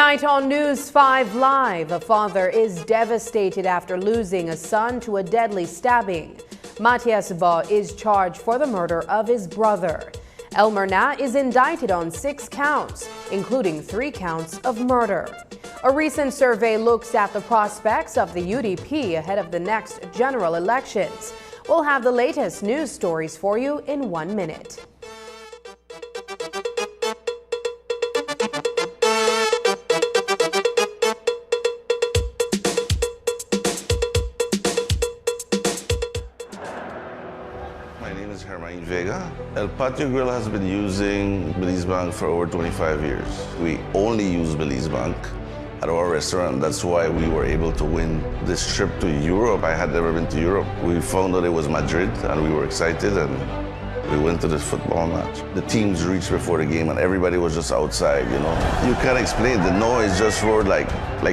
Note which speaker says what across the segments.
Speaker 1: Tonight on News 5 Live, a father is devastated after losing a son to a deadly stabbing. Matthias Ba is charged for the murder of his brother. Elmer Na is indicted on 6 counts, including 3 counts of murder. A recent survey looks at the prospects of the UDP ahead of the next general elections. We'll have the latest news stories for you in 1 minute.
Speaker 2: My name is Henrietta. El Patio Grill has been using Belize Bank for over 25 years. We only use Belize Bank at our restaurant. That's why we were able to win this trip to Europe. I had never been to Europe. We found out it was Madrid and we were excited and we went to this football match. The teams reached before the game and everybody was just outside, you know. You can't explain it. The noise just roared like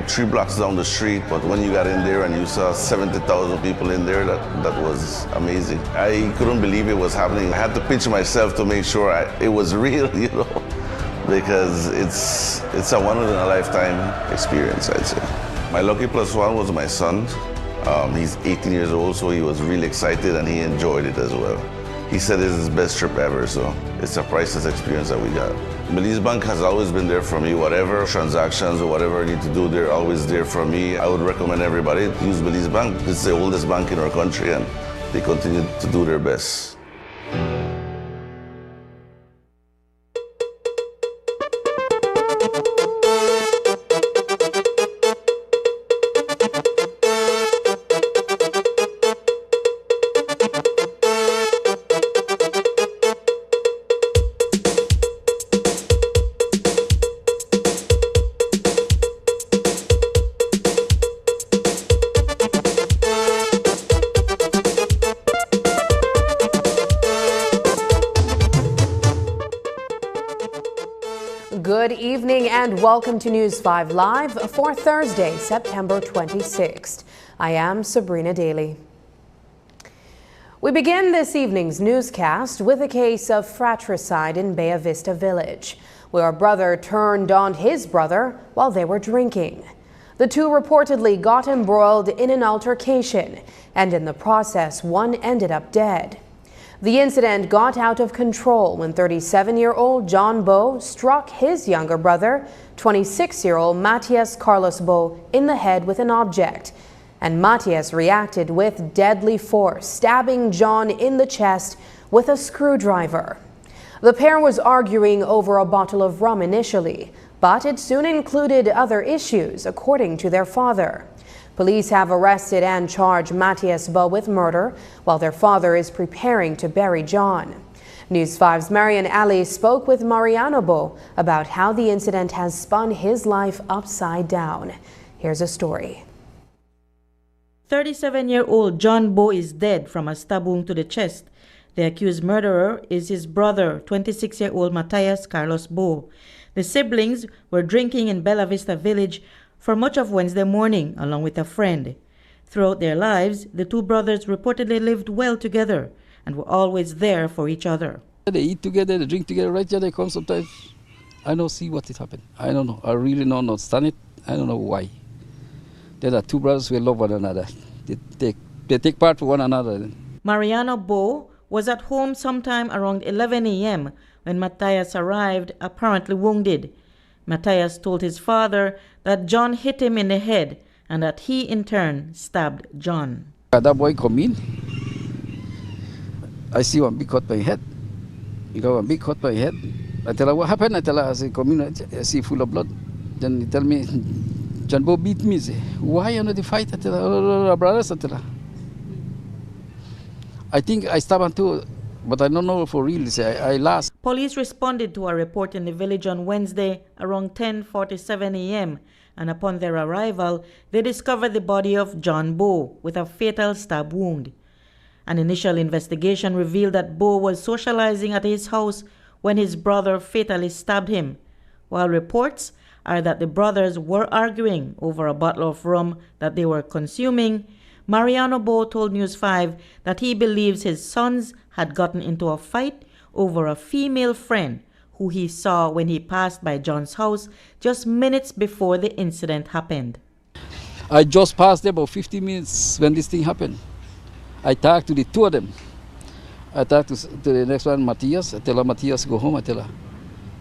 Speaker 2: 3 blocks down the street, but when you got in there and you saw 70,000 people in there, that was amazing. I couldn't believe it was happening. I had to pinch myself to make sure it was real, you know, because it's a once-in-a-lifetime experience, I'd say. My lucky plus one was my son. He's 18 years old, so he was really excited and he enjoyed it as well. He said it's his best trip ever, so it's a priceless experience that we got. Belize Bank has always been there for me. Whatever transactions or whatever I need to do, they're always there for me. I would recommend everybody to use Belize Bank. It's the oldest bank in our country and they continue to do their best.
Speaker 1: Good evening and welcome to News 5 Live for Thursday, September 26th. I am Sabrina Daly. We begin this evening's newscast with a case of fratricide in Bay Vista Village, where a brother turned on his brother while they were drinking. The two reportedly got embroiled in an altercation, and in the process, one ended up dead. The incident got out of control when 37-year-old John Bo struck his younger brother, 26-year-old Matthias Carlos Bo, in the head with an object. And Matthias reacted with deadly force, stabbing John in the chest with a screwdriver. The pair was arguing over a bottle of rum initially, but it soon included other issues, according to their father. Police have arrested and charged Matthias Bo with murder, while their father is preparing to bury John. News 5's Marian Ali spoke with Mariano Bo about how the incident has spun his life upside down. Here's a story.
Speaker 3: 37-year-old John Bo is dead from a stab wound to the chest. The accused murderer is his brother, 26-year-old Matthias Carlos Bo. The siblings were drinking in Bella Vista Village for much of Wednesday morning, along with a friend. Throughout their lives, the two brothers reportedly lived well together and were always there for each other.
Speaker 4: They eat together, they drink together, right here they come sometimes. I don't see what it happened. I don't know. I really don't understand it. I don't know why. There are two brothers who love one another. They take part for one another.
Speaker 3: Mariano Bo was at home sometime around 11 a.m. when Matthias arrived, apparently wounded. Matthias told his father that John hit him in the head and that he in turn stabbed John.
Speaker 4: That boy come in. I see one big cut by head. He got one big cut by head. I tell her what happened. I tell her, I say, come in, I see full of blood. Then he tell me, John Bo beat me. I say, why you know the fight? I tell her, oh, brothers, I tell her. I think I stabbed him too. But I don't know for real. I lost.
Speaker 3: Police responded to a report in the village on Wednesday around 10:47 a.m. and upon their arrival, they discovered the body of John Bo with a fatal stab wound. An initial investigation revealed that Bo was socializing at his house when his brother fatally stabbed him, while reports are that the brothers were arguing over a bottle of rum that they were consuming. Mariano Bo told News 5 that he believes his sons had gotten into a fight over a female friend who he saw when he passed by John's house just minutes before the incident happened.
Speaker 4: I just passed there about 50 minutes when this thing happened. I talked to the two of them. I talked to the next one, Matthias. I tell her, Matthias, go home. I tell her,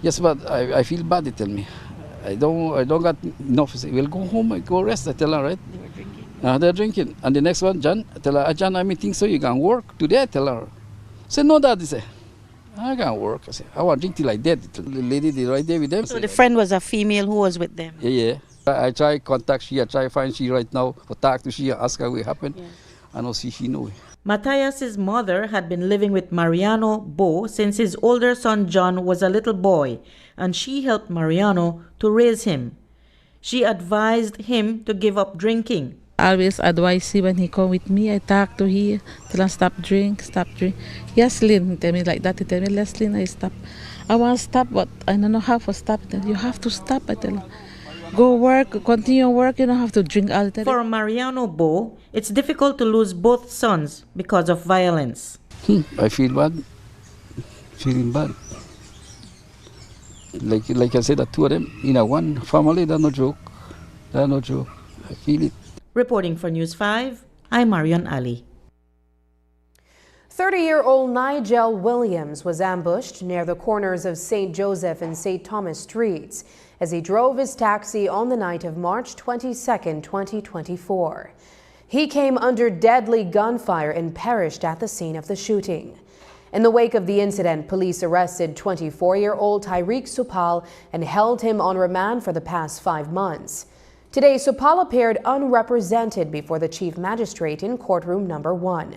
Speaker 4: yes, but I feel bad, they tell me. I don't got enough. I say, well, go home and go rest. I tell her, right?
Speaker 3: They were drinking.
Speaker 4: They're drinking. And the next one, John, I tell her, John, I think so, you can work today. I tell her. Say, no, Dad. They say, I can't work. I say, I want to drink till I dead. The lady, they right there with them.
Speaker 3: So the friend was a female who was with them?
Speaker 4: Yeah. I try contact she, I try find she right now, or talk to she, ask her what happened.
Speaker 3: Yeah.
Speaker 4: I know she know.
Speaker 3: Matthias's mother had been living with Mariano Bo since his older son John was a little boy, and she helped Mariano to raise him. She advised him to give up drinking.
Speaker 5: I always advise him when he come with me, I talk to him, tell him stop drink. Yes, Lynn, he tell me like that, he tell me, Leslie, I stop. I want to stop, but I don't know how to stop. You have to stop, I tell him. Go work, continue work, you don't have to drink all the time.
Speaker 3: For Mariano Bo, it's difficult to lose both sons because of violence.
Speaker 4: I feel bad, feeling bad. Like I said, the two of them in a one family, they're no joke. They're no joke. I feel it.
Speaker 3: Reporting for News 5, I'm Marion Ali.
Speaker 1: 30-year-old Nigel Williams was ambushed near the corners of St. Joseph and St. Thomas Streets as he drove his taxi on the night of March 22, 2024. He came under deadly gunfire and perished at the scene of the shooting. In the wake of the incident, police arrested 24-year-old Tyreek Supal and held him on remand for the past 5 months. Today, Supal appeared unrepresented before the chief magistrate in courtroom number 1,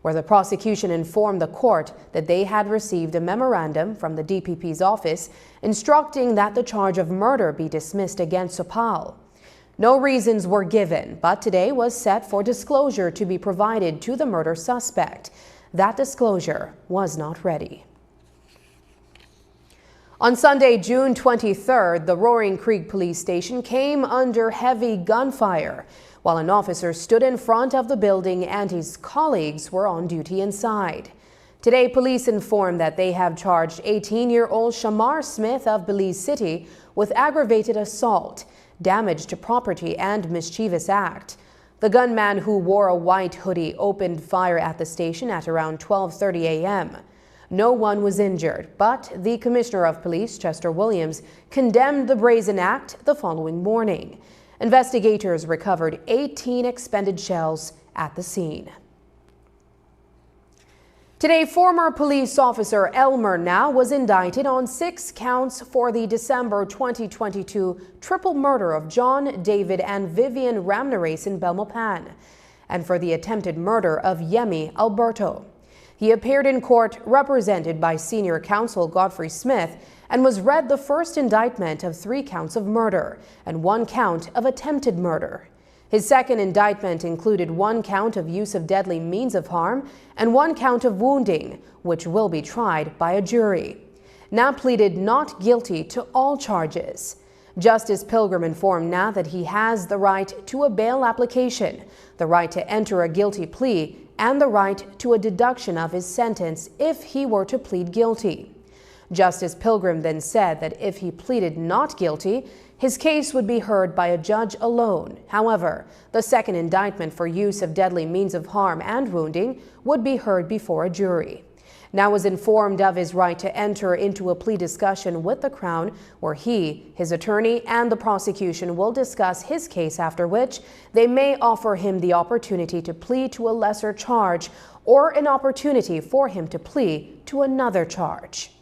Speaker 1: where the prosecution informed the court that they had received a memorandum from the DPP's office instructing that the charge of murder be dismissed against Supal. No reasons were given, but today was set for disclosure to be provided to the murder suspect. That disclosure was not ready. On Sunday, June 23rd, the Roaring Creek Police Station came under heavy gunfire while an officer stood in front of the building and his colleagues were on duty inside. Today, police informed that they have charged 18-year-old Shamar Smith of Belize City with aggravated assault, damage to property, and mischievous act. The gunman, who wore a white hoodie, opened fire at the station at around 12:30 a.m. No one was injured, but the Commissioner of Police, Chester Williams, condemned the brazen act the following morning. Investigators recovered 18 expended shells at the scene. Today, former police officer Elmer Now was indicted on 6 counts for the December 2022 triple murder of John, David, and Vivian Ramnares in Belmopan, and for the attempted murder of Yemi Alberto. He appeared in court represented by senior counsel Godfrey Smith and was read the first indictment of 3 counts of murder and 1 count of attempted murder. His second indictment included 1 count of use of deadly means of harm and 1 count of wounding, which will be tried by a jury. Now pleaded not guilty to all charges. Justice Pilgrim informed Now that he has the right to a bail application, the right to enter a guilty plea, and the right to a deduction of his sentence if he were to plead guilty. Justice Pilgrim then said that if he pleaded not guilty, his case would be heard by a judge alone. However, the second indictment for use of deadly means of harm and wounding would be heard before a jury. Now was informed of his right to enter into a plea discussion with the Crown, where he, his attorney, and the prosecution will discuss his case, after which they may offer him the opportunity to plead to a lesser charge or an opportunity for him to plead to another charge.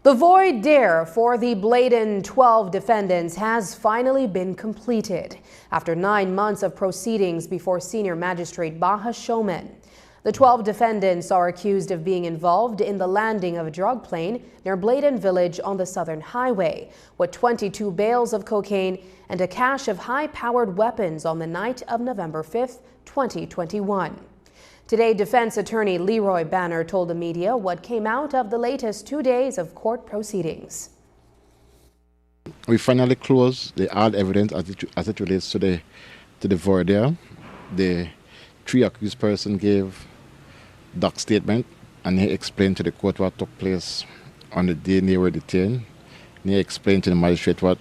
Speaker 1: The voir dire for the Bladen 12 defendants has finally been completed after 9 months of proceedings before Senior Magistrate Baha Showman. The 12 defendants are accused of being involved in the landing of a drug plane near Bladen Village on the Southern Highway, with 22 bales of cocaine and a cache of high-powered weapons on the night of November 5, 2021. Today, defense attorney Leroy Banner told the media what came out of the latest 2 days of court proceedings.
Speaker 6: We finally closed the hard evidence as it relates to the voir dire. The 3 accused persons gave doc statement and he explained to the court what took place on the day they were detained. And he explained to the magistrate what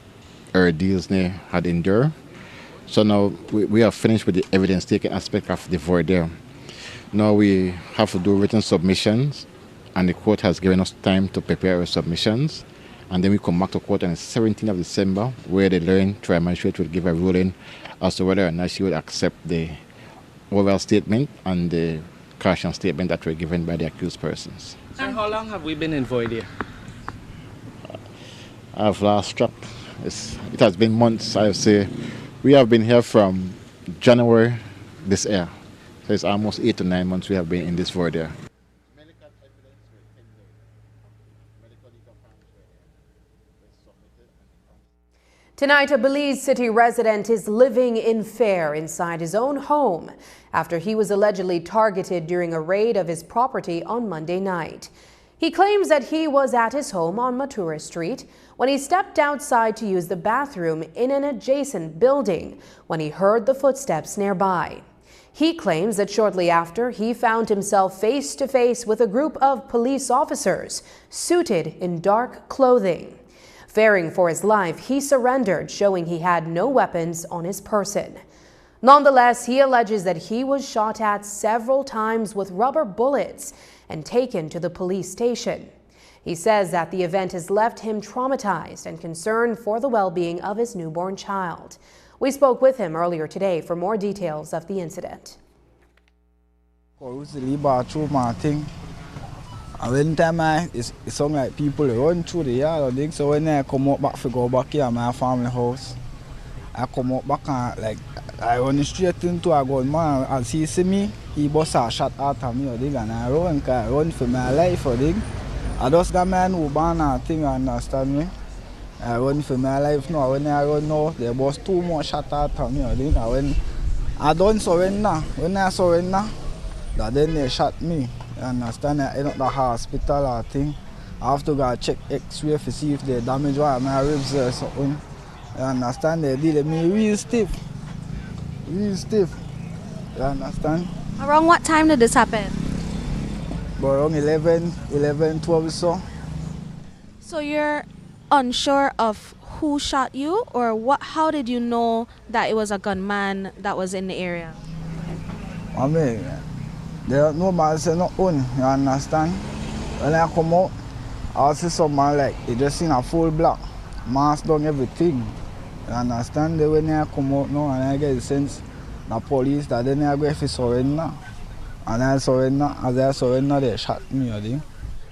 Speaker 6: ordeals they had endured. So now we are finished with the evidence-taking aspect of the voir dire. Now we have to do written submissions, and the court has given us time to prepare our submissions. And then we come back to court on the 17th of December, where the learned trial magistrate will give a ruling as to whether or not she would accept the oral statement and the caution statement that were given by the accused persons.
Speaker 7: So how long have we been in voir dire?
Speaker 6: I've lost track. It has been months, I would say. We have been here from January this year. So it's almost 8 to 9 months we have been in this voir dire.
Speaker 1: Tonight, a Belize City resident is living in fear inside his own home after he was allegedly targeted during a raid of his property on Monday night. He claims that he was at his home on Matura Street when he stepped outside to use the bathroom in an adjacent building when he heard the footsteps nearby. He claims that shortly after, he found himself face to face with a group of police officers suited in dark clothing. Fearing for his life, he surrendered, showing he had no weapons on his person. Nonetheless, he alleges that he was shot at several times with rubber bullets and taken to the police station. He says that the event has left him traumatized and concerned for the well-being of his newborn child. We spoke with him earlier today for more details of the incident.
Speaker 8: And when time it sound like people run through the yard, so when I come up back to go back here at my family house, I come up back and I run straight into a gunman. As he see me, he bust a shot at me, and I run for my life. I just got man who ban a thing, understand me? I run for my life now. When I run now, they bust 2 more shots at me. And when I don't surrender, when I surrender, then they shot me. You understand? I end up the hospital or thing. I have to go check X-ray to see if they damage one of my ribs or something. You understand? They did me real stiff. Real stiff. You understand?
Speaker 9: Around what time did this happen?
Speaker 8: But around 11, 12 or so.
Speaker 9: So you're unsure of who shot you, or what? How did you know that it was a gunman that was in the area?
Speaker 8: I mean, they don't know man say no own, you understand? When I come out, I see some man like he just in a full black, mask down everything. You understand? Then when I come out now and I get the sense the police that then I go to surrender. And I surrender, as I surrender they shot me, I think.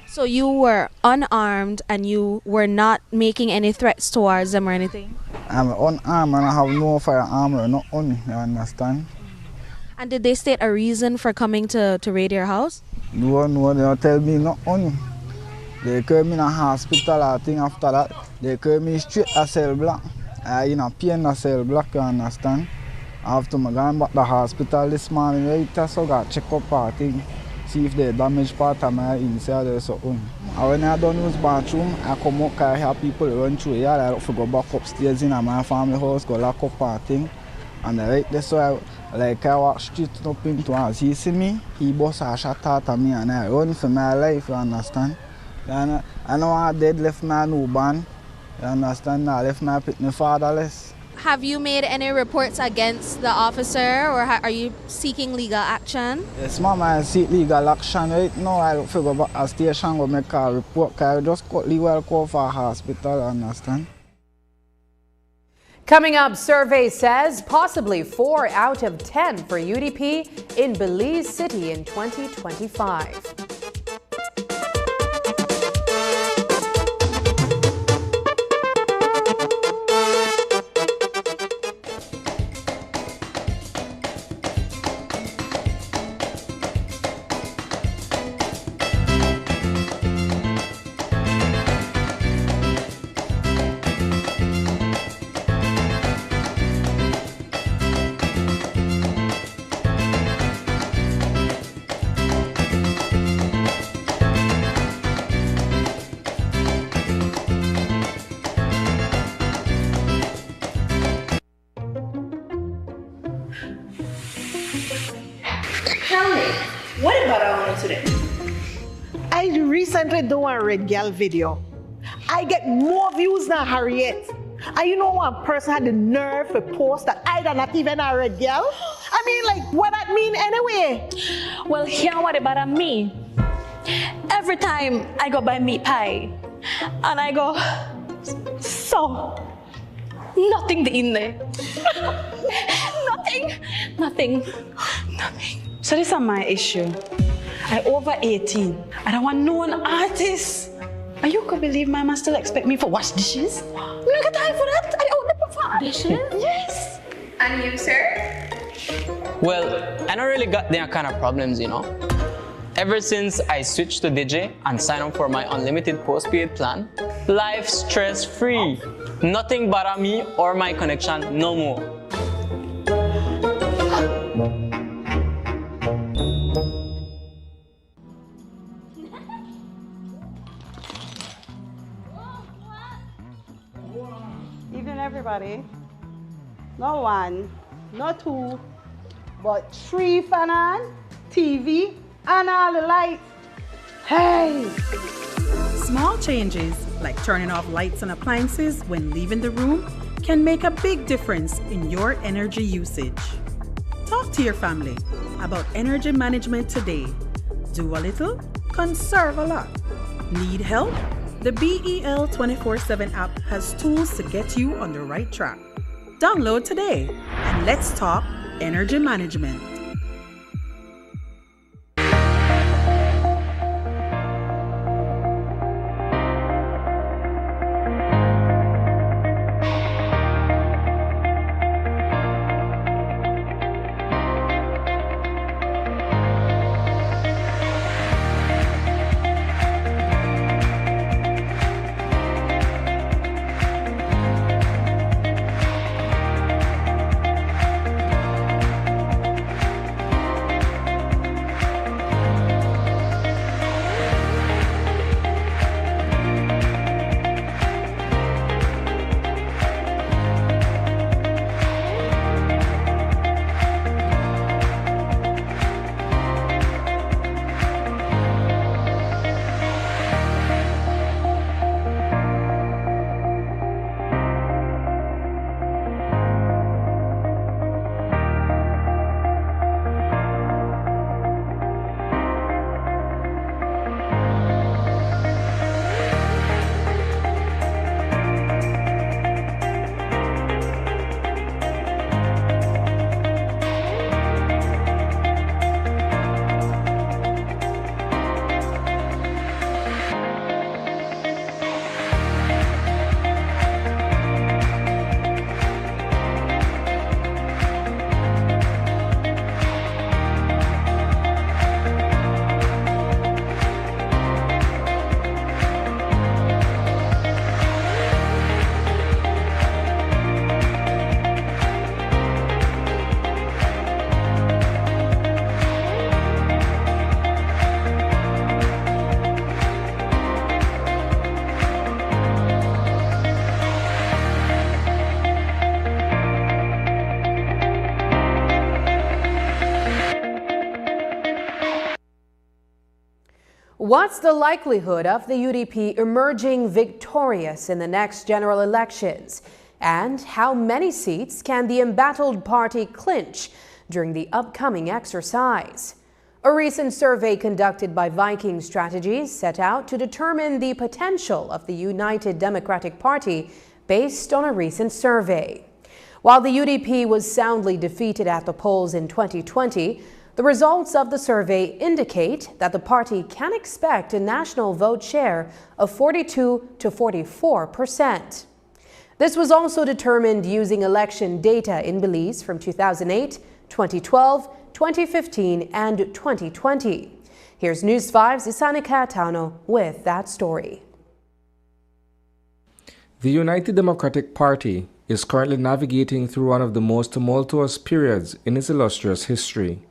Speaker 9: So you were unarmed and you were not making any threats towards them or anything?
Speaker 8: I'm unarmed and I have no firearm or not on, you understand?
Speaker 9: And did they state a reason for coming to raid your house?
Speaker 8: No, they don't tell me not on. They carry me in a hospital, I think after that. They carry me straight to cell block. I in a pain a cell block, you understand? After I go back to the hospital this morning, later, so I got check up I think, see if they damage part of my inside or something. And when I don't use bathroom, I come up because I hear people run through the yard. I have to go back upstairs in my family house, go lock up and thing. And right there, so I walk straight up into him. As he see me, he bust a shot at me and I run for my life, you understand? And I know I dead left my newborn, you understand? I left my fatherless.
Speaker 9: Have you made any reports against the officer, or are you seeking legal action?
Speaker 8: Yes, ma'am, I seek legal action right now. I look for go back to the station go make a report because I just got legal call for a hospital, understand?
Speaker 1: Coming up, survey says possibly 4 out of 10 for UDP in Belize City in 2025.
Speaker 10: Tell me, what about our today? I recently done a red girl video. I get more views than Harriet. And you know one person had the nerve to post that I not even a red girl? I mean, like, what that mean anyway?
Speaker 11: Well, here what about me? Every time I go buy meat pie, and I go, so, nothing in there. Nothing.
Speaker 12: So this is my issue. I over 18. I don't want no one artist. And you could believe my man still expect me for wash dishes? Look at time for that. I owe them for dishes. Yes.
Speaker 13: And you, sir?
Speaker 14: Well, I don't really got their kind of problems, you know. Ever since I switched to DJ and signed up for my unlimited postpaid plan, life stress-free. Nothing bother me or my connection no more.
Speaker 15: Evening, everybody. No one, not two, but 3 fan on, TV, and all the lights. Hey!
Speaker 16: Small changes, like turning off lights and appliances when leaving the room, can make a big difference in your energy usage. Talk to your family about energy management today. Do a little, conserve a lot. Need help? The BEL 24/7 app has tools to get you on the right track. Download today and let's talk energy management.
Speaker 1: What's the likelihood of the UDP emerging victorious in the next general elections? And how many seats can the embattled party clinch during the upcoming exercise? A recent survey conducted by Viking Strategies set out to determine the potential of the United Democratic Party based on a recent survey. While the UDP was soundly defeated at the polls in 2020, the results of the survey indicate that the party can expect a national vote share of 42 to 44%. This was also determined using election data in Belize from 2008, 2012, 2015, and 2020. Here's News 5's Isanika Tano with that story.
Speaker 17: The United Democratic Party is currently navigating through one of the most tumultuous periods in its illustrious history.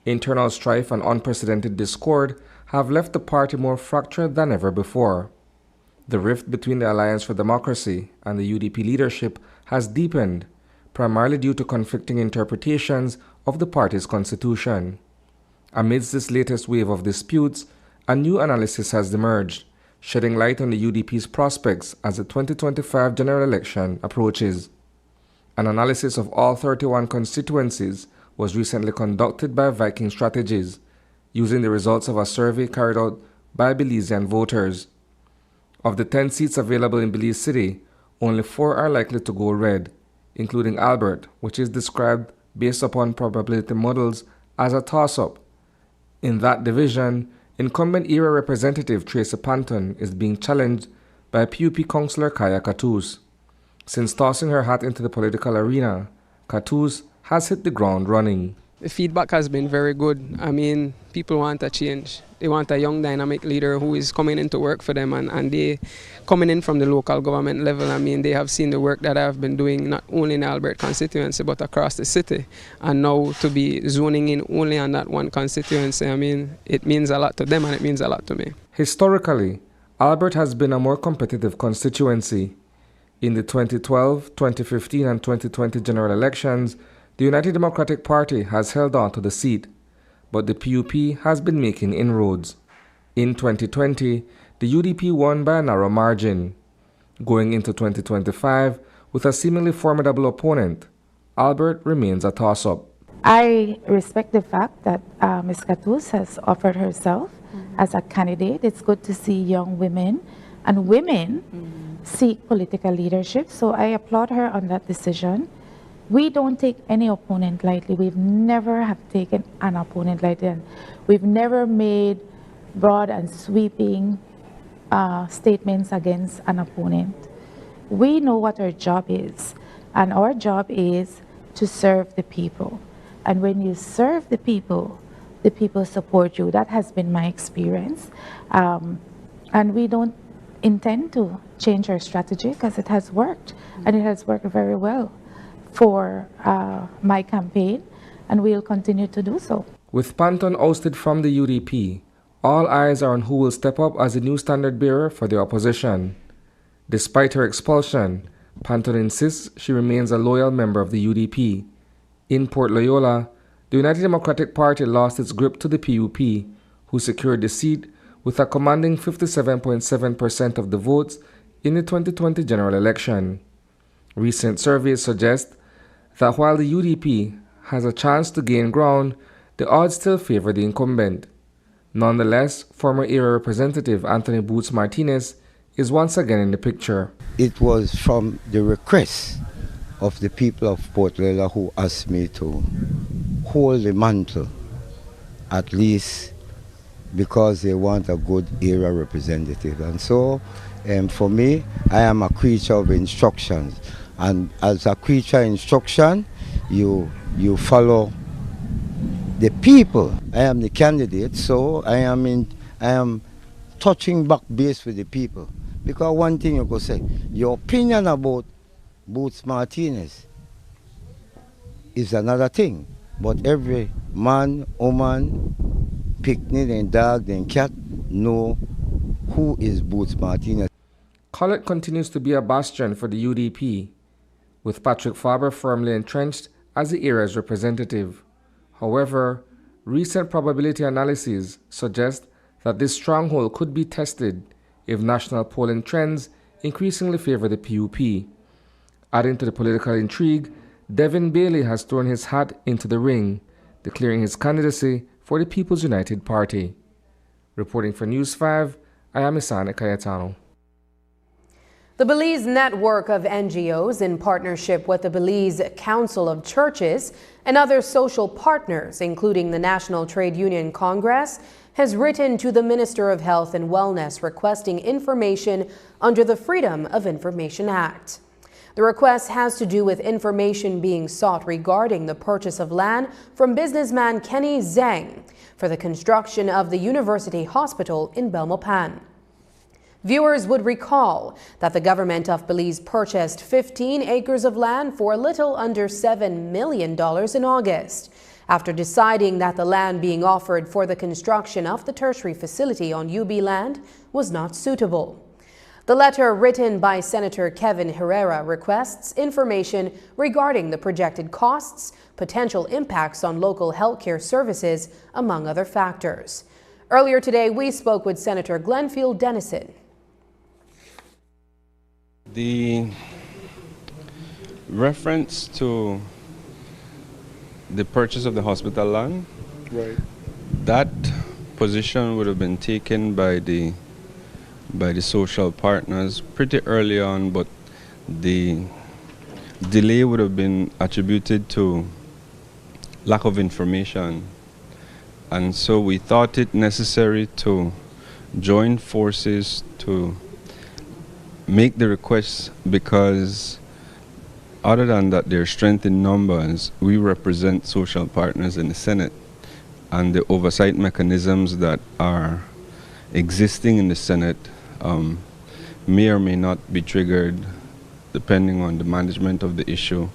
Speaker 17: Internal strife and unprecedented discord have left the party more fractured than ever before. The rift between the Alliance for Democracy and the UDP leadership has deepened, primarily due to conflicting interpretations of the party's constitution. Amidst this latest wave of disputes, a new analysis has emerged, shedding light on the UDP's prospects as the 2025 general election approaches. An analysis of all 31 constituencies was recently conducted by Viking Strategies, using the results of a survey carried out by Belizean voters. Of the 10 seats available in Belize City, only 4 are likely to go red, including Albert, which is described based upon probability models as a toss-up. In that division, incumbent era Representative Tracy Panton is being challenged by PUP Councillor Kaya Katous. Since tossing her hat into the political arena, Katous has hit the ground running.
Speaker 18: The feedback has been very good. I mean, people want a change. They want a young, dynamic leader who is coming in to work for them, and they coming in from the local government level. I mean, they have seen the work that I've been doing not only in the Albert constituency but across the city, and now to be zoning in only on that one constituency, I mean, it means a lot to them and it means a lot to me.
Speaker 17: Historically, Albert has been a more competitive constituency. In the 2012, 2015 and 2020 general elections, the United Democratic Party has held on to the seat, but the PUP has been making inroads. In 2020, the UDP won by a narrow margin. Going into 2025, with a seemingly formidable opponent, Albert remains a toss-up.
Speaker 5: I respect the fact that Ms. Katous has offered herself as a candidate. It's good to see young women and women seek political leadership, so I applaud her on that decision. We don't take any opponent lightly. We've never have taken an opponent lightly. And we've never made broad and sweeping statements against an opponent. We know what our job is, and our job is to serve the people. And when you serve the people support you. That has been my experience. And we don't intend to change our strategy because it has worked, and it has worked very well for my campaign, and we'll continue to do so.
Speaker 17: With Panton ousted from the UDP, all eyes are on who will step up as the new standard bearer for the opposition. Despite her expulsion, Panton insists she remains a loyal member of the UDP. In Port Loyola, the United Democratic Party lost its grip to the PUP, who secured the seat with a commanding 57.7% of the votes in the 2020 general election. Recent surveys suggest that while the UDP has a chance to gain ground, the odds still favor the incumbent. Nonetheless, former era Representative Anthony Boots Martinez is once again in the picture.
Speaker 19: It was from the request of the people of Port Loyola who asked me to hold the mantle, at least because they want a good era representative. And so, for me, I am a creature of instructions. And as a creature of instruction, you follow the people. I am the candidate, so I am touching back base with the people. Because one thing you could say, your opinion about Boots Martinez is another thing. But every man, woman, picnic and dog and cat know who is Boots Martinez.
Speaker 17: Collett continues to be a bastion for the UDP, with Patrick Faber firmly entrenched as the era's representative. However, recent probability analyses suggest that this stronghold could be tested if national polling trends increasingly favor the PUP. Adding to the political intrigue, Devin Bailey has thrown his hat into the ring, declaring his candidacy for the People's United Party. Reporting for News 5, I am Isane Cayetano.
Speaker 1: The Belize network of NGOs, in partnership with the Belize Council of Churches and other social partners, including the National Trade Union Congress, has written to the Minister of Health and Wellness requesting information under the Freedom of Information Act. The request has to do with information being sought regarding the purchase of land from businessman Kenny Zhang for the construction of the University Hospital in Belmopan. Viewers would recall that the government of Belize purchased 15 acres of land for a little under $7 million in August, after deciding that the land being offered for the construction of the tertiary facility on UB land was not suitable. The letter written by Senator Kevin Herrera requests information regarding the projected costs, potential impacts on local healthcare services, among other factors. Earlier today, we spoke with Senator Glenfield Dennison.
Speaker 20: The reference to the purchase of the hospital land,
Speaker 21: right,
Speaker 20: that position would have been taken by the social partners pretty early on, but the delay would have been attributed to lack of information. And so we thought it necessary to join forces to make the request, because other than that, their strength in numbers, we represent social partners in the Senate, and the oversight mechanisms that are existing in the Senate may or may not be triggered depending on the management of the issue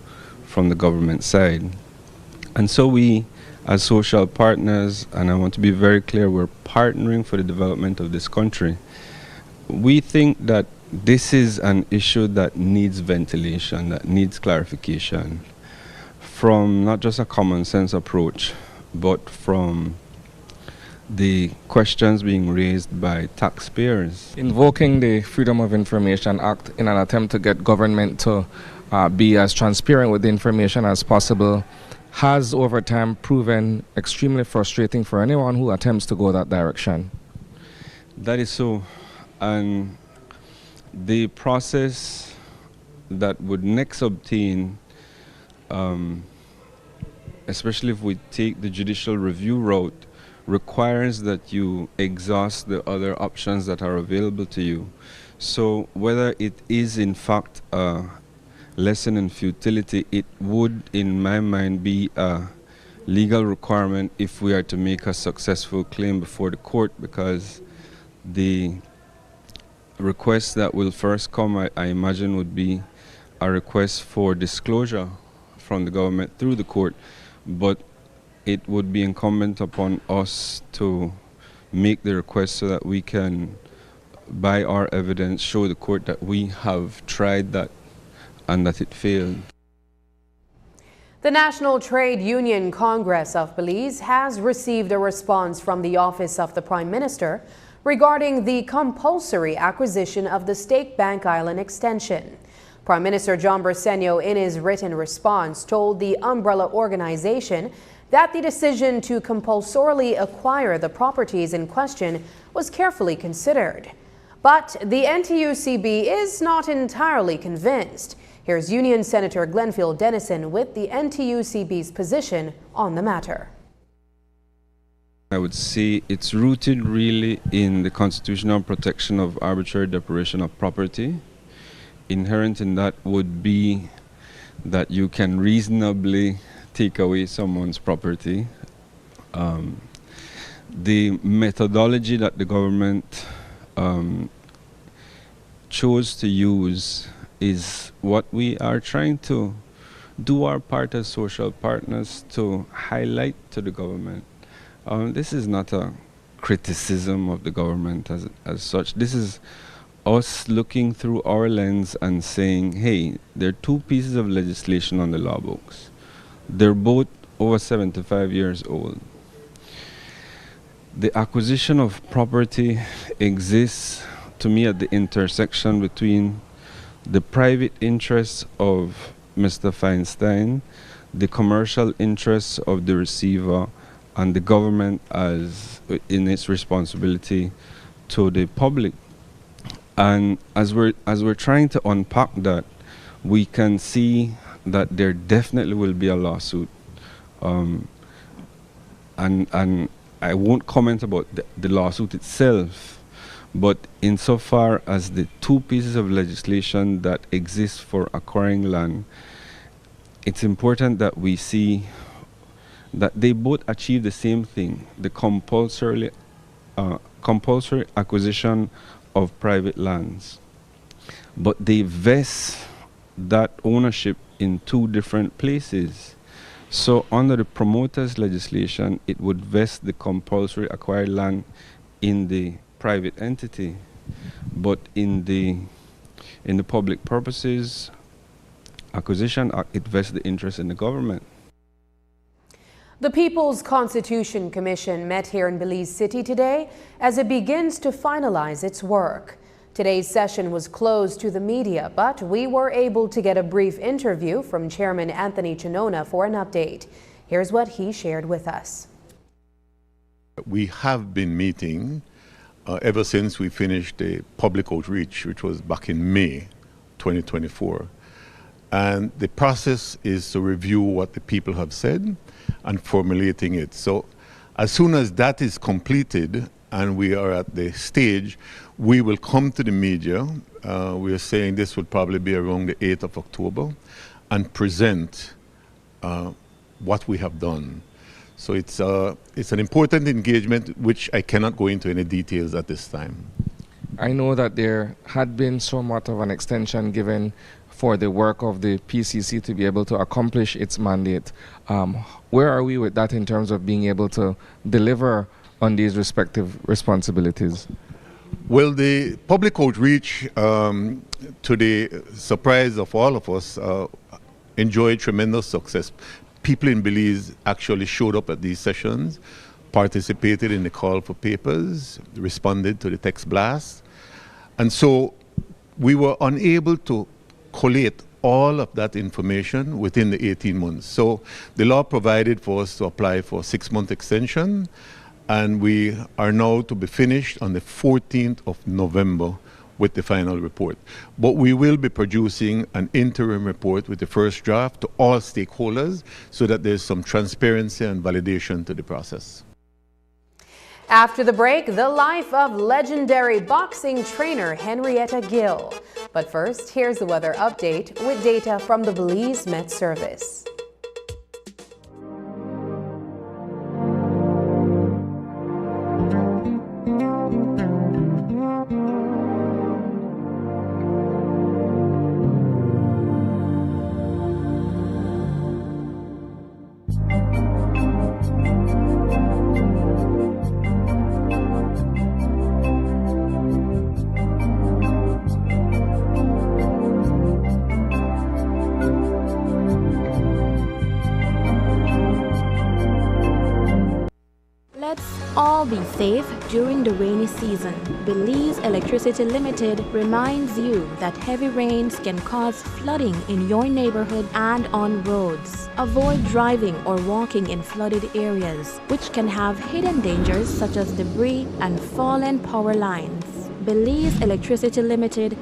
Speaker 20: from the government side. And so we, as social partners, and I want to be very clear, we're partnering for the development of this country. We think that this is an issue that needs ventilation, that needs clarification from not just a common sense approach, but from the questions being raised by taxpayers.
Speaker 17: Invoking the Freedom of Information Act in an attempt to get government to be as transparent with the information as possible has over time proven extremely frustrating for anyone who attempts to go that direction.
Speaker 20: That is so. And the process that would next obtain, especially if we take the judicial review route, requires that you exhaust the other options that are available to you. So whether it is in fact a lesson in futility, it would, in my mind, be a legal requirement if we are to make a successful claim before the court, because the request that will first come, I imagine, would be a request for disclosure from the government through the court, but it would be incumbent upon us to make the request so that we can, by our evidence, show the court that we have tried that and that it failed.
Speaker 1: The National Trade Union Congress of Belize has received a response from the Office of the Prime Minister regarding the compulsory acquisition of the Stake Bank Island extension. Prime Minister John Briceño, in his written response, told the umbrella organization that the decision to compulsorily acquire the properties in question was carefully considered. But the NTUCB is not entirely convinced. Here's Union Senator Glenfield Dennison with the NTUCB's position on the matter.
Speaker 20: I would say it's rooted really in the constitutional protection of arbitrary deprivation of property. Inherent in that would be that you can reasonably take away someone's property. The methodology that the government chose to use is what we are trying to do our part as social partners to highlight to the government. This is not a criticism of the government as such. This is us looking through our lens and saying, hey, there are two pieces of legislation on the law books. They're both over 75 years old. The acquisition of property exists, to me, at the intersection between the private interests of Mr. Feinstein, the commercial interests of the receiver, and the government as in its responsibility to the public. And as we're trying to unpack that, we can see that there definitely will be a lawsuit. And I won't comment about the lawsuit itself, but insofar as the two pieces of legislation that exist for acquiring land, it's important that we see that they both achieve the same thing, the compulsory acquisition of private lands. But they vest that ownership in two different places. So under the promoters legislation, it would vest the compulsory acquired land in the private entity, but in the public purposes acquisition act, it vests the interest in the government.
Speaker 1: The People's Constitution Commission met here in Belize City today as it begins to finalize its work. Today's session was closed to the media, but we were able to get a brief interview from Chairman Anthony Chinona for an update. Here's what he shared with us.
Speaker 21: We have been meeting ever since we finished the public outreach, which was back in May 2024. And the process is to review what the people have said and formulating it. So as soon as that is completed and we are at the stage, we will come to the media. We are saying this will probably be around the 8th of October and present what we have done. So it's an important engagement which I cannot go into any details at this time.
Speaker 17: I know that there had been somewhat of an extension given for the work of the PCC to be able to accomplish its mandate. Where are we with that in terms of being able to deliver on these respective responsibilities?
Speaker 21: Well, the public outreach, to the surprise of all of us, enjoyed tremendous success. People in Belize actually showed up at these sessions, participated in the call for papers, responded to the text blast. And so we were unable to collate all of that information within the 18 months. So the law provided for us to apply for a 6-month extension, and we are now to be finished on the 14th of November with the final report. But we will be producing an interim report with the first draft to all stakeholders so that there's some transparency and validation to the process.
Speaker 1: After the break, the life of legendary boxing trainer Henrietta Gill. But first, here's the weather update with data from the Belize Met Service.
Speaker 9: All be safe during the rainy season. Belize Electricity Limited reminds you that heavy rains can cause flooding in your neighborhood and on roads. Avoid driving or walking in flooded areas, which can have hidden dangers such as debris and fallen power lines. Belize Electricity Limited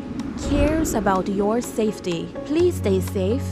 Speaker 9: cares about your safety. Please stay safe.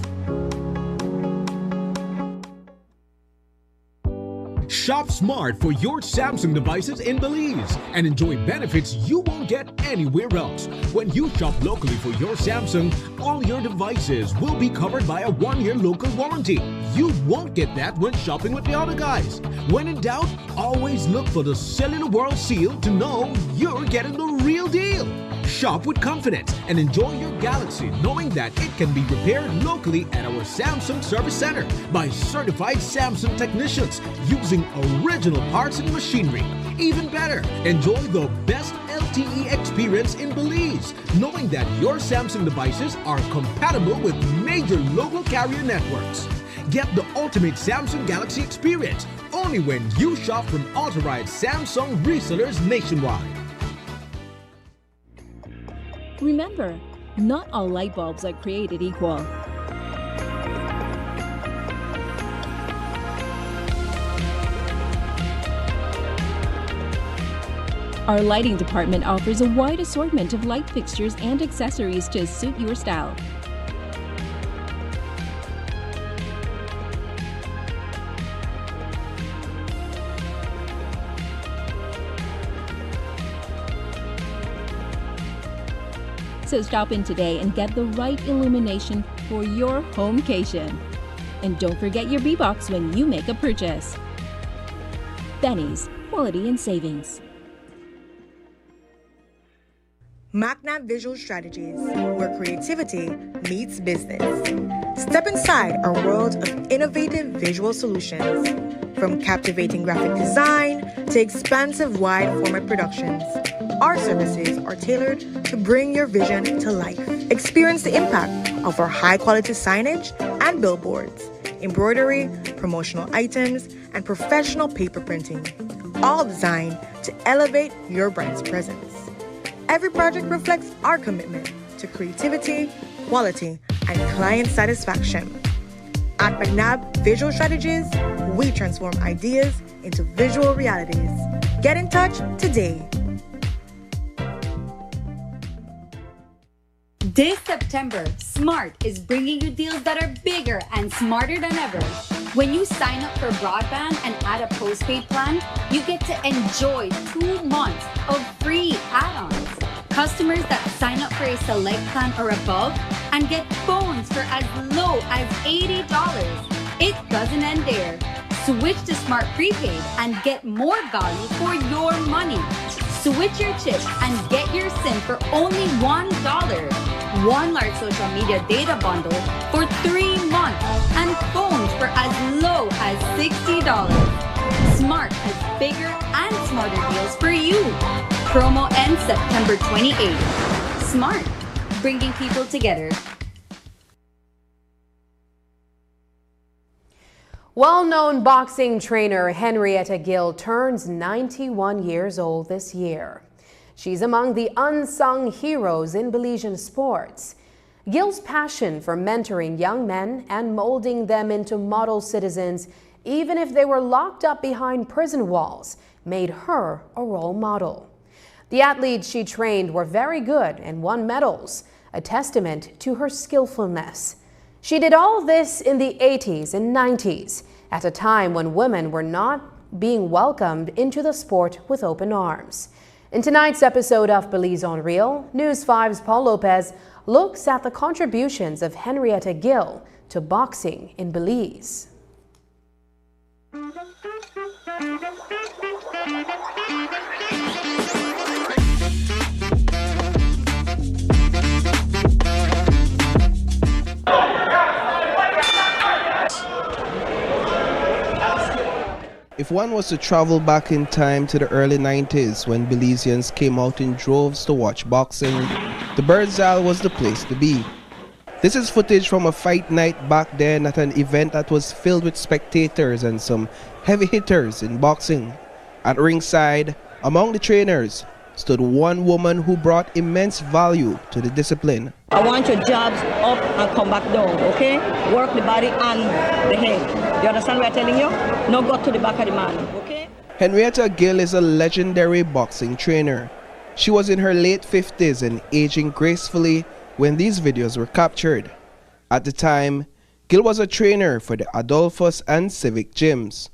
Speaker 22: Shop smart for your Samsung devices in Belize and enjoy benefits you won't get anywhere else. When you shop locally for your Samsung, all your devices will be covered by a 1-year local warranty. You won't get that when shopping with the other guys. When in doubt, always look for the Cellular World seal to know you're getting the real deal. Shop with confidence and enjoy your Galaxy knowing that it can be repaired locally at our Samsung Service Center by certified Samsung technicians using original parts and machinery. Even better, enjoy the best LTE experience in Belize, knowing that your Samsung devices are compatible with major local carrier networks. Get the ultimate Samsung Galaxy experience only when you shop from authorized Samsung resellers nationwide.
Speaker 23: Remember, not all light bulbs are created equal. Our lighting department offers a wide assortment of light fixtures and accessories to suit your style. So stop in today and get the right illumination for your homecation. And don't forget your B-Box when you make a purchase. Benny's, quality and savings.
Speaker 24: MacNav Visual Strategies, where creativity meets business. Step inside our world of innovative visual solutions. From captivating graphic design to expansive wide format productions, our services are tailored to bring your vision to life. Experience the impact of our high-quality signage and billboards, embroidery, promotional items, and professional paper printing, all designed to elevate your brand's presence. Every project reflects our commitment to creativity, quality, and client satisfaction. At McNabb Visual Strategies, we transform ideas into visual realities. Get in touch today.
Speaker 2: This September, Smart is bringing you deals that are bigger and smarter than ever. When you sign up for broadband and add a postpaid plan, you get to enjoy 2 months of free add-ons. Customers that sign up for a select plan or above and get phones for as low as $80. It doesn't end there. Switch to Smart Prepaid and get more value for your money. Switch your chip and get your SIM for only $1. One large social media data bundle for 3 months and phones for as low as $60. Smart has bigger and smarter deals for you. Promo ends September 28th. Smart, bringing people together.
Speaker 1: Well-known boxing trainer Henrietta Gill turns 91 years old this year. She's among the unsung heroes in Belizean sports. Gill's passion for mentoring young men and molding them into model citizens, even if they were locked up behind prison walls, made her a role model. The athletes she trained were very good and won medals, a testament to her skillfulness. She did all this in the 80s and 90s, at a time when women were not being welcomed into the sport with open arms. In tonight's episode of Belize on Real, News 5's Paul Lopez looks at the contributions of Henrietta Gill to boxing in Belize.
Speaker 3: If one was to travel back in time to the early 90s when Belizeans came out in droves to watch boxing, the Bird's Eye was the place to be. This is footage from a fight night back then at an event that was filled with spectators and some heavy hitters in boxing. At ringside, among the trainers, stood one woman who brought immense value to the discipline.
Speaker 4: I want your jabs up and come back down, okay? Work the body and the head. You understand what I'm telling you? No go to the back of the man, okay?
Speaker 3: Henrietta Gill is a legendary boxing trainer. She was in her late 50s and aging gracefully when these videos were captured. At the time, Gill was a trainer for the Adolphus and Civic gyms.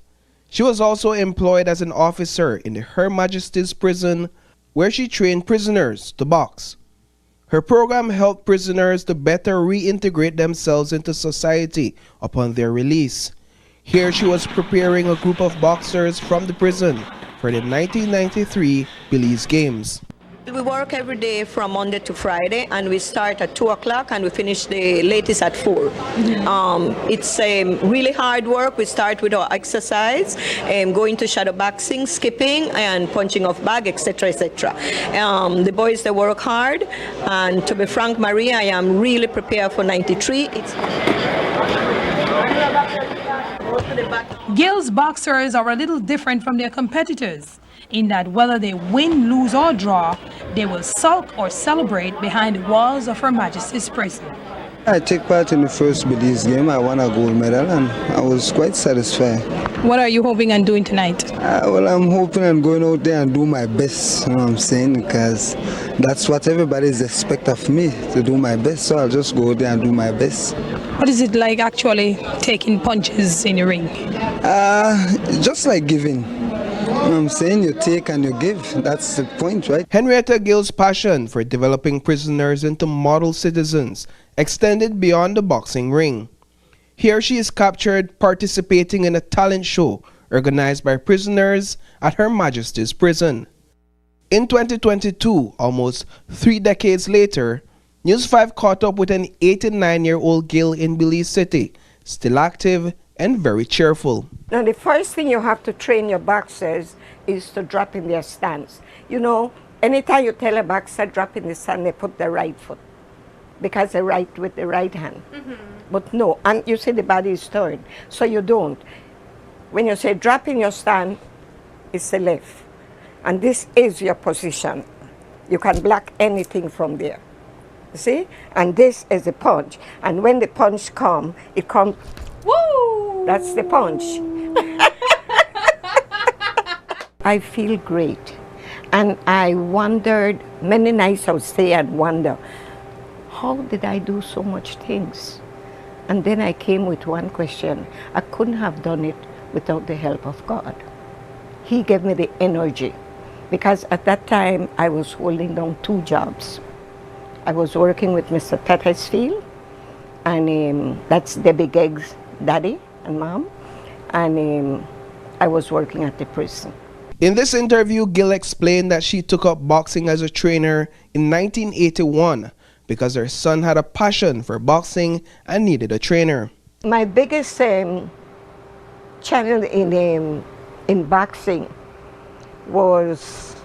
Speaker 3: She was also employed as an officer in the Her Majesty's Prison, where she trained prisoners to box. Her program helped prisoners to better reintegrate themselves into society upon their release. Here she was preparing a group of boxers from the prison for the 1993 Belize Games.
Speaker 4: We work every day from Monday to Friday, and we start at 2 o'clock and we finish the latest at 4. It's really hard work. We start with our exercise, going to shadow boxing, skipping, and punching off bag, etc., etc. The boys, they work hard, and to be frank, Maria, I am really prepared for 93.
Speaker 7: Gill's boxers are a little different from their competitors, in that whether they win, lose, or draw, they will sulk or celebrate behind the walls of Her Majesty's Prison.
Speaker 25: I take part in the first Belize game. I won a gold medal and I was quite satisfied.
Speaker 7: What are you hoping and doing tonight?
Speaker 25: Well, I'm hoping and going out there and do my best, you know what I'm saying, because that's what everybody's expect of me, to do my best. So I'll just go out there and do my best.
Speaker 7: What is it like actually taking punches in the ring?
Speaker 25: Just like giving. You know what I'm saying? You take and you give. That's the point, right?
Speaker 3: Henrietta Gill's passion for developing prisoners into model citizens extended beyond the boxing ring. Here she is captured participating in a talent show organized by prisoners at Her Majesty's Prison. In 2022, almost 3 decades later, News 5 caught up with an 89-year-old Gill in Belize City, still active and very cheerful.
Speaker 26: Now, the first thing you have to train your boxers is to drop in their stance. You know, anytime you tell a boxer drop in the stand, they put their right foot because they right with the right hand. But no, and you see the body is turned, so you don't. When you say drop in your stand, it's the left. And this is your position. You can block anything from there. You see? And this is the punch. And when the punch comes, it comes, woo! That's the punch. I feel great. And I wondered, many nights I would stay and wonder, how did I do so much things? And then I came with one question. I couldn't have done it without the help of God. He gave me the energy. Because at that time, I was holding down 2 jobs. I was working with Mr. Tettersfield, and that's Debbie Gegg's daddy and mom, and I was working at the prison.
Speaker 3: In this interview, Gill explained that she took up boxing as a trainer in 1981 because her son had a passion for boxing and needed a trainer.
Speaker 26: My biggest challenge in boxing was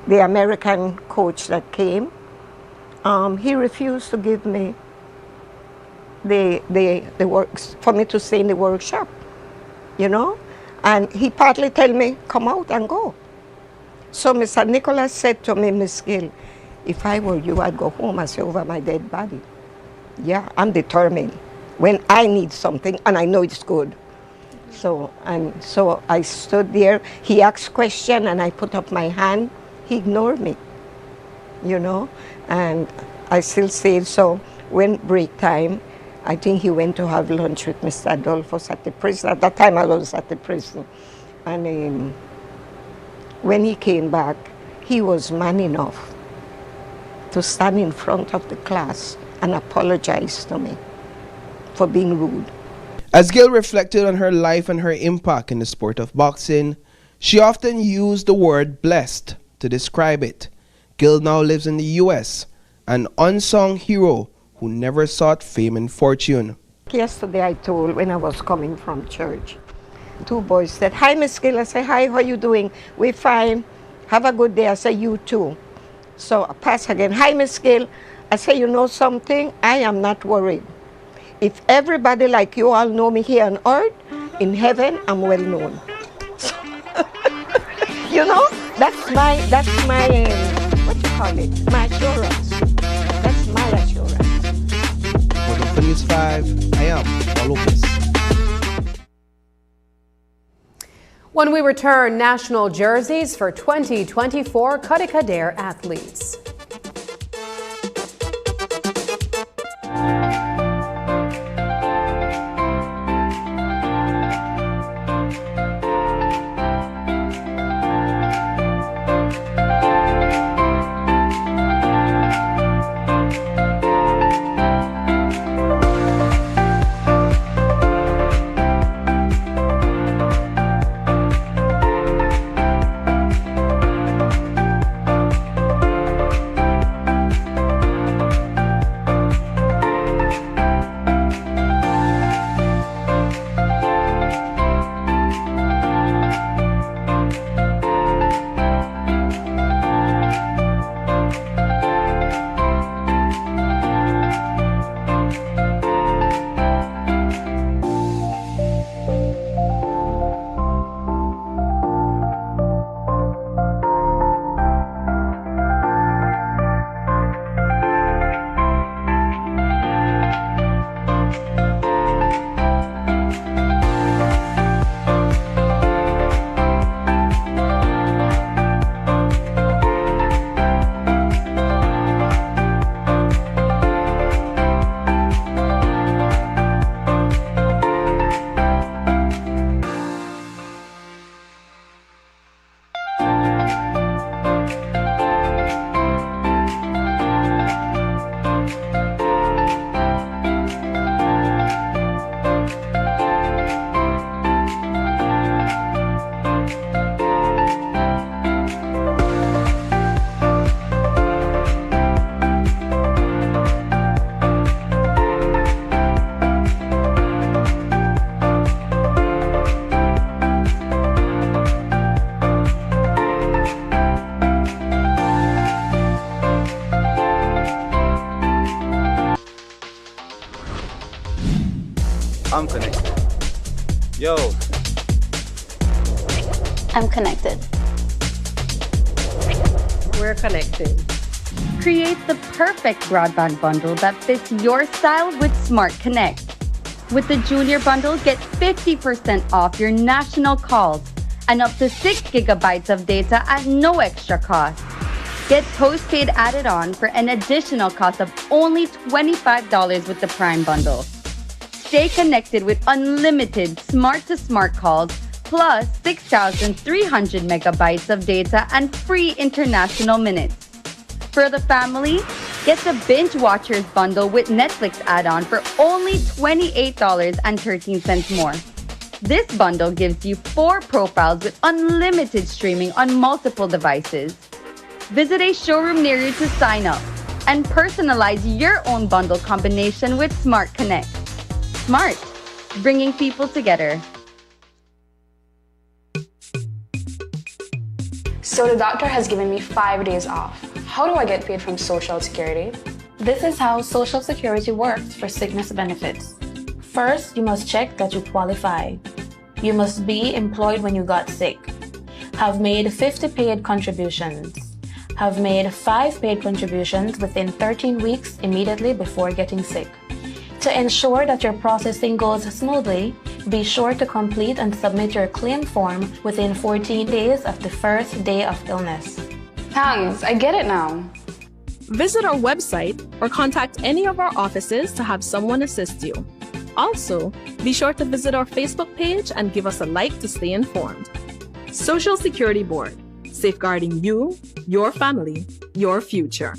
Speaker 26: the American coach that came. He refused to give me the works for me to stay in the workshop, you know? And he partly tell me, come out and go. So Mr. Nicholas said to me, Miss Gill, if I were you, I'd go home and say over my dead body. Yeah, I'm determined. When I need something, and I know it's good. So I stood there. He asked question, and I put up my hand. He ignored me, you know. And I still stayed. So when break time, I think he went to have lunch with Mr. Adolphus at the prison. At that time, I was at the prison. And when he came back, he was man enough to stand in front of the class and apologize to me for being rude.
Speaker 3: As Gill reflected on her life and her impact in the sport of boxing, she often used the word blessed to describe it. Gill now lives in the U.S., an unsung hero who never sought fame and fortune.
Speaker 26: Yesterday I told, when I was coming from church, 2 boys said, hi, Miss Gill. I said, hi, how you doing? We're fine. Have a good day. I said, you too. So I pass again, hi, Miss Gill. I said, you know something? I am not worried. If everybody like you all know me here on earth, in heaven, I'm well known. You know, that's my, what you call it? My assurance. That's my assurance.
Speaker 3: For News 5, I am Paul Lopez.
Speaker 1: When we return, national jerseys for 2024 Kadikadair athletes.
Speaker 6: I'm connected. Yo, I'm connected.
Speaker 2: We're connected. Create the perfect broadband bundle that fits your style with Smart Connect. With the Junior Bundle, get 50% off your national calls and up to 6 gigabytes of data at no extra cost. Get postpaid added on for an additional cost of only $25 with the Prime Bundle. Stay connected with unlimited smart-to-smart calls plus 6,300 megabytes of data and free international minutes. For the family, get the Binge Watchers Bundle with Netflix add-on for only $28.13 more. This bundle gives you 4 profiles with unlimited streaming on multiple devices. Visit a showroom near you to sign up and personalize your own bundle combination with Smart Connect. Smart, bringing people together.
Speaker 8: So the doctor has given me 5 days off. How do I get paid from Social Security?
Speaker 9: This is how Social Security works for sickness benefits. First, you must check that you qualify. You must be employed when you got sick. Have made 50 paid contributions. Have made 5 paid contributions within 13 weeks immediately before getting sick. To ensure that your processing goes smoothly, be sure to complete and submit your claim form within 14 days of the first day of illness.
Speaker 8: Thanks, I get it now.
Speaker 10: Visit our website or contact any of our offices to have someone assist you. Also, be sure to visit our Facebook page and give us a like to stay informed. Social Security Board, safeguarding you, your family, your future.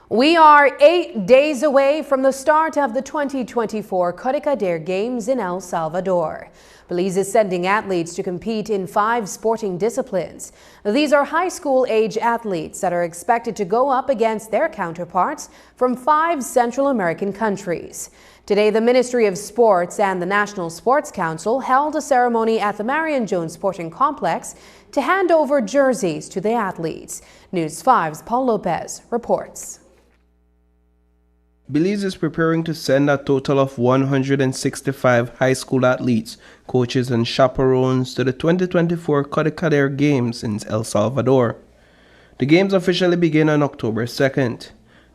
Speaker 1: We are 8 days away from the start of the 2024 Codicader Games in El Salvador. Belize is sending athletes to compete in 5 sporting disciplines. These are high school age athletes that are expected to go up against their counterparts from 5 Central American countries. Today, the Ministry of Sports and the National Sports Council held a ceremony at the Marion Jones Sporting Complex to hand over jerseys to the athletes. News 5's Paul Lopez reports.
Speaker 3: Belize is preparing to send a total of 165 high school athletes, coaches and chaperones to the 2024 Codicader Games in El Salvador. The games officially begin on October 2nd.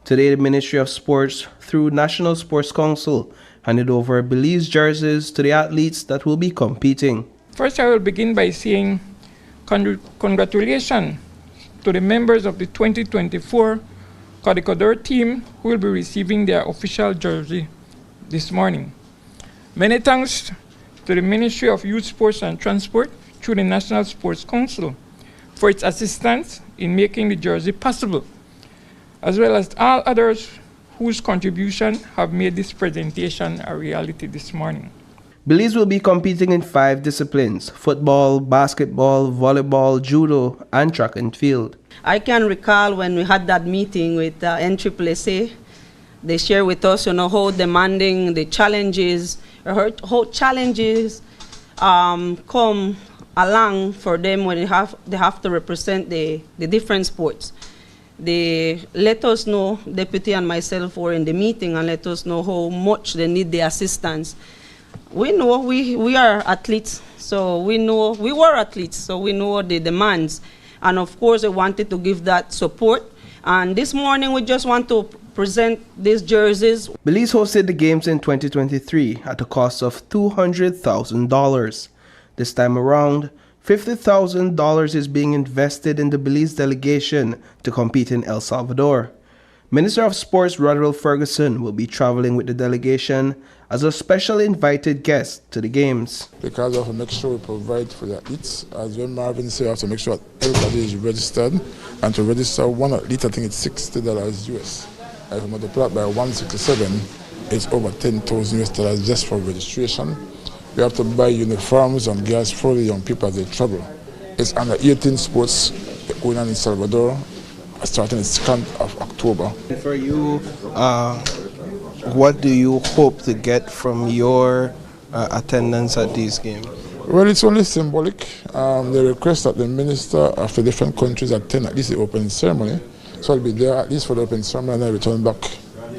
Speaker 3: Today, the Ministry of Sports, through National Sports Council, handed over Belize jerseys to the athletes that will be competing.
Speaker 11: First, I will begin by saying congratulations to the members of the 2024 Codicader team who will be receiving their official jersey this morning. Many thanks to the Ministry of Youth, Sports and Transport through the National Sports Council for its assistance in making the jersey possible, as well as all others whose contribution have made this presentation a reality this morning.
Speaker 3: Belize will be competing in 5 disciplines: football, basketball, volleyball, judo, and track and field.
Speaker 12: I can recall when we had that meeting with NCCC, they shared with us, how demanding the challenges, how challenges come along for them when they have to represent the different sports. They let us know, Deputy and myself were in the meeting, and let us know how much they need the assistance. We know we are athletes, so we were athletes, so we know the demands. And of course, we wanted to give that support. And this morning, we just want to present these jerseys.
Speaker 3: Belize hosted the games in 2023 at a cost of $200,000. This time around, $50,000 is being invested in the Belize delegation to compete in El Salvador. Minister of Sports Roderill Ferguson will be traveling with the delegation as a special invited guest to the games.
Speaker 13: Because we have to make sure we provide for the athletes. As when Marvin said, we have to make sure that everybody is registered. And to register one athlete, I think it's $60 US. If you multiply it by 167, it's over $10,000 US just for registration. We have to buy uniforms and gas for the young people as they travel. It's under 18 sports going on in Salvador, starting the 2nd of October.
Speaker 3: For you, what do you hope to get from your attendance at these games?
Speaker 13: Well, it's only symbolic. They request that the minister of the different countries attend at least the opening ceremony. So I'll be there at least for the opening ceremony and then return back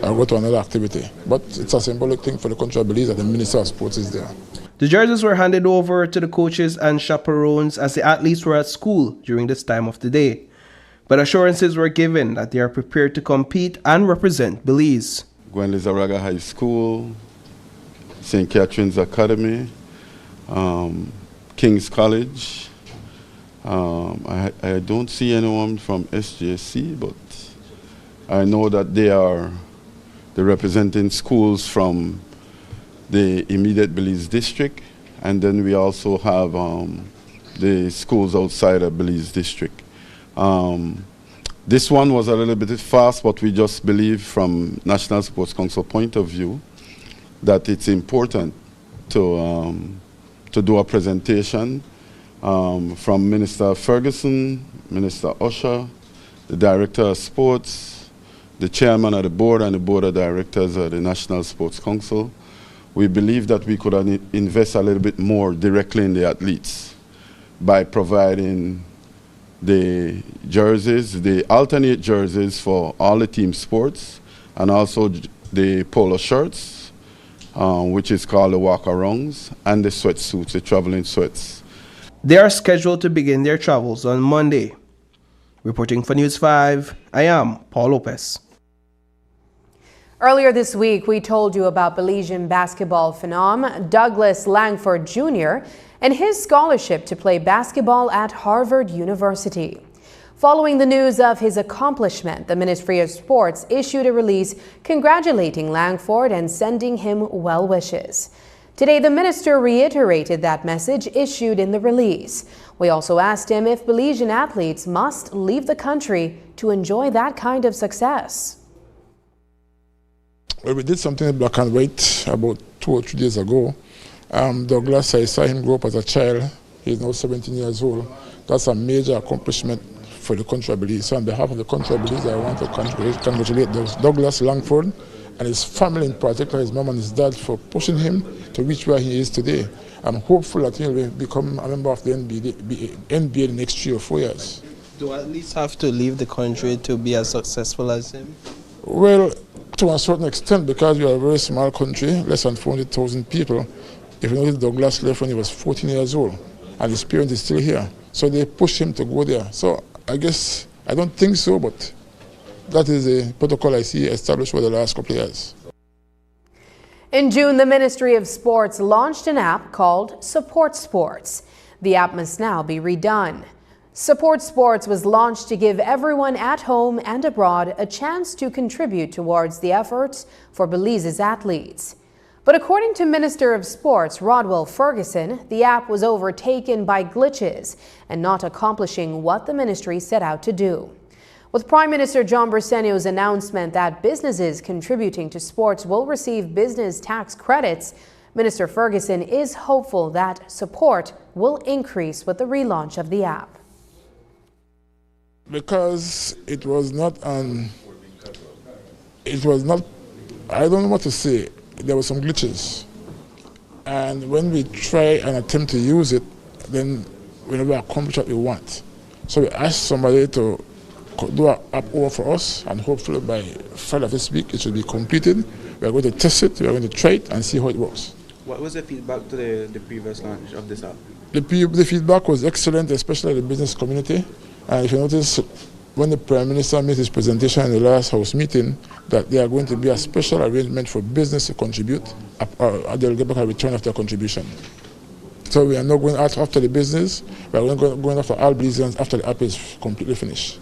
Speaker 13: and go to another activity. But it's a symbolic thing for the country of Belize that the Minister of Sports is there.
Speaker 3: The jerseys were handed over to the coaches and chaperones as the athletes were at school during this time of the day. But assurances were given that they are prepared to compete and represent Belize.
Speaker 5: Gwen Lizaraga High School, St. Catherine's Academy, King's College. I don't see anyone from SJC, but I know that they're representing schools from the immediate Belize district, and then we also have the schools outside of Belize district. This one was a little bit fast, but we just believe from National Sports Council point of view that it's important to do a presentation from Minister Ferguson, Minister Usher, the Director of Sports, the Chairman of the Board and the Board of Directors of the National Sports Council. We believe that we could invest a little bit more directly in the athletes by providing the jerseys, the alternate jerseys for all the team sports, and also the polo shirts, which is called the walk-arounds, and the sweatsuits, the traveling sweats.
Speaker 3: They are scheduled to begin their travels on Monday. Reporting for News 5, I am Paul Lopez.
Speaker 1: Earlier this week, we told you about Belizean basketball phenom Douglas Langford Jr. and his scholarship to play basketball at Harvard University. Following the news of his accomplishment, the Ministry of Sports issued a release congratulating Langford and sending him well wishes. Today, the minister reiterated that message issued in the release. We also asked him if Belizean athletes must leave the country to enjoy that kind of success.
Speaker 13: Well, we did something in black and white about 2 or 3 days ago. Douglas, I saw him grow up as a child. He's now 17 years old. That's a major accomplishment for the country of Belize. So on behalf of the country of Belize, I want to congratulate Douglas Langford and his family in particular, his mom and his dad, for pushing him to reach where he is today. I'm hopeful that he will become a member of the NBA in the next 3 or 4 years.
Speaker 6: Do athletes have to leave the country to be as successful as him?
Speaker 13: Well, to a certain extent, because we are a very small country, less than 400,000 people. If you notice, Douglas left when he was 14 years old, and his parents is still here. So they pushed him to go there. So I guess, I don't think so, but that is a protocol I see established over the last couple of years.
Speaker 1: In June, the Ministry of Sports launched an app called Support Sports. The app must now be redone. Support Sports was launched to give everyone at home and abroad a chance to contribute towards the efforts for Belize's athletes. But according to Minister of Sports Rodwell Ferguson, the app was overtaken by glitches and not accomplishing what the ministry set out to do. With Prime Minister John Briceño's announcement that businesses contributing to sports will receive business tax credits, Minister Ferguson is hopeful that support will increase with the relaunch of the app.
Speaker 13: Because it was not, I don't know what to say, there were some glitches. And when we try and attempt to use it, then we never accomplish what we want. So we asked somebody to do an app over for us, and hopefully by Friday of this week it should be completed. We are going to test it, we are going to try it and see how it works.
Speaker 6: What was the feedback to the previous launch of this app?
Speaker 13: The feedback was excellent, especially the business community. And if you notice, when the Prime Minister made his presentation in the last House meeting, that there are going to be a special arrangement for business to contribute, they'll get back a return of their contribution. So we are not going after the business, we are going after all Belizeans after the app is completely finished.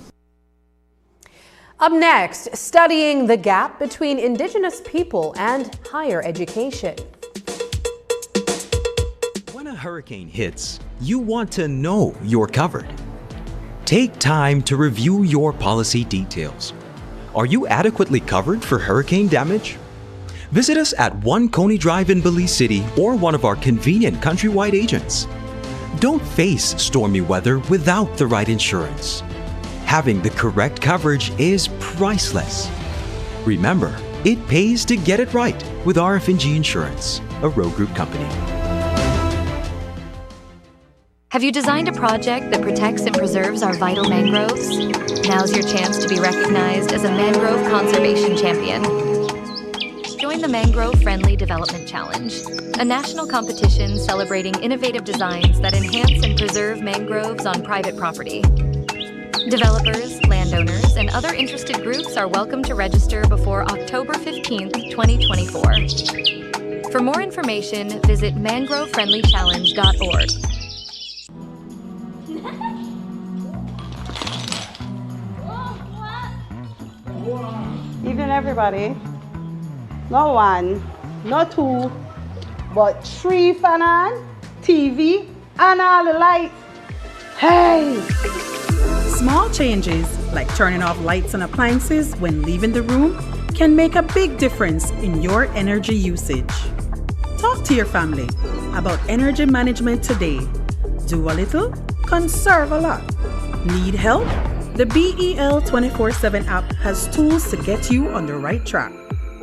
Speaker 1: Up next, studying the gap between Indigenous people and higher education.
Speaker 14: When a hurricane hits, you want to know you're covered. Take time to review your policy details. Are you adequately covered for hurricane damage? Visit us at 1 Coney Drive in Belize City or one of our convenient countrywide agents. Don't face stormy weather without the right insurance. Having the correct coverage is priceless. Remember, it pays to get it right with RF&G Insurance, a Roe Group company.
Speaker 15: Have you designed a project that protects and preserves our vital mangroves? Now's your chance to be recognized as a mangrove conservation champion. Join Join the Mangrove Friendly Development Challenge, a national competition celebrating innovative designs that enhance and preserve mangroves on private property. Developers, landowners, and other interested groups are welcome to register before October 15th, 2024. For more information, visit mangrovefriendlychallenge.org.
Speaker 16: Evening, everybody. Not one, not two, but 3 fan on, TV, and all the lights. Hey!
Speaker 17: Small changes, like turning off lights and appliances when leaving the room, can make a big difference in your energy usage. Talk to your family about energy management today. Do a little, conserve a lot. Need help? The BEL 24/7 app has tools to get you on the right track.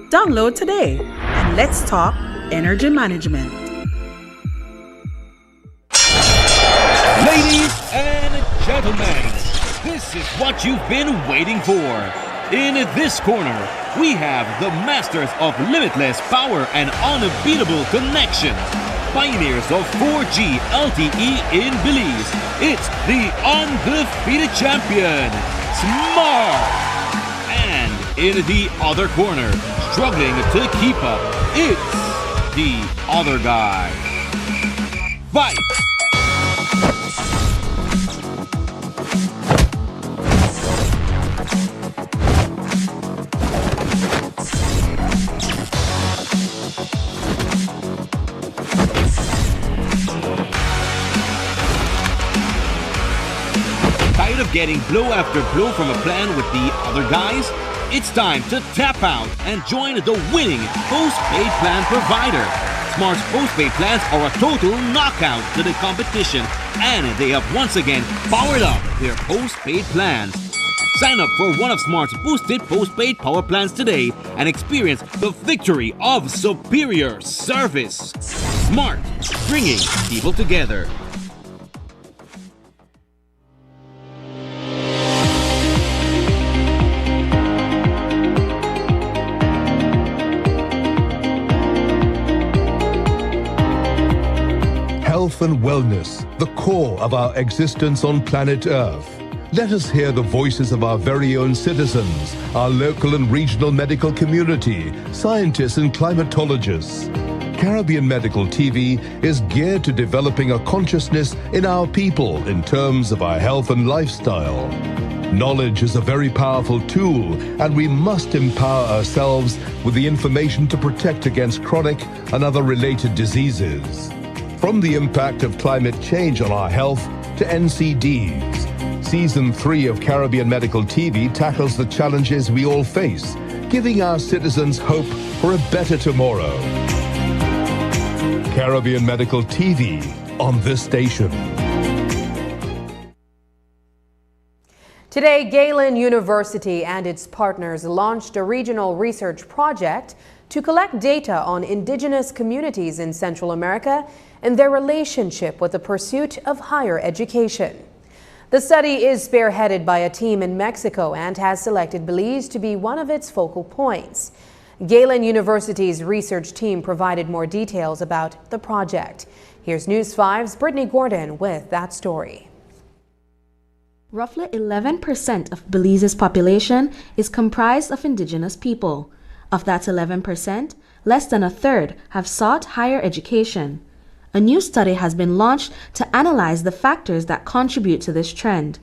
Speaker 17: Download today and let's talk energy management.
Speaker 18: Ladies and gentlemen, this is what you've been waiting for. In this corner, we have the masters of limitless power and unbeatable connections. Pioneers of 4G LTE in Belize. It's the undefeated champion, Smart. And in the other corner, struggling to keep up, it's the other guy. Fight! Tired of getting blow after blow from a plan with the other guys? It's time to tap out and join the winning postpaid plan provider. Smart's postpaid plans are a total knockout to the competition, and they have once again powered up their postpaid plans. Sign up for one of Smart's boosted postpaid power plans today and experience the victory of superior service. Smart, bringing people together.
Speaker 19: Health and wellness, the core of our existence on planet Earth. Let us hear the voices of our very own citizens, our local and regional medical community, scientists and climatologists. Caribbean Medical TV is geared to developing a consciousness in our people in terms of our health and lifestyle. Knowledge is a very powerful tool, and we must empower ourselves with the information to protect against chronic and other related diseases. From the impact of climate change on our health to NCDs, Season 3 of Caribbean Medical TV tackles the challenges we all face, giving our citizens hope for a better tomorrow. Caribbean Medical TV on this station.
Speaker 1: Today, Galen University and its partners launched a regional research project to collect data on Indigenous communities in Central America and their relationship with the pursuit of higher education. The study is spearheaded by a team in Mexico and has selected Belize to be one of its focal points. Galen University's research team provided more details about the project. Here's News 5's Brittany Gordon with that story.
Speaker 9: Roughly 11% of Belize's population is comprised of Indigenous people. Of that 11%, less than a third have sought higher education. A new study has been launched to analyze the factors that contribute to this trend.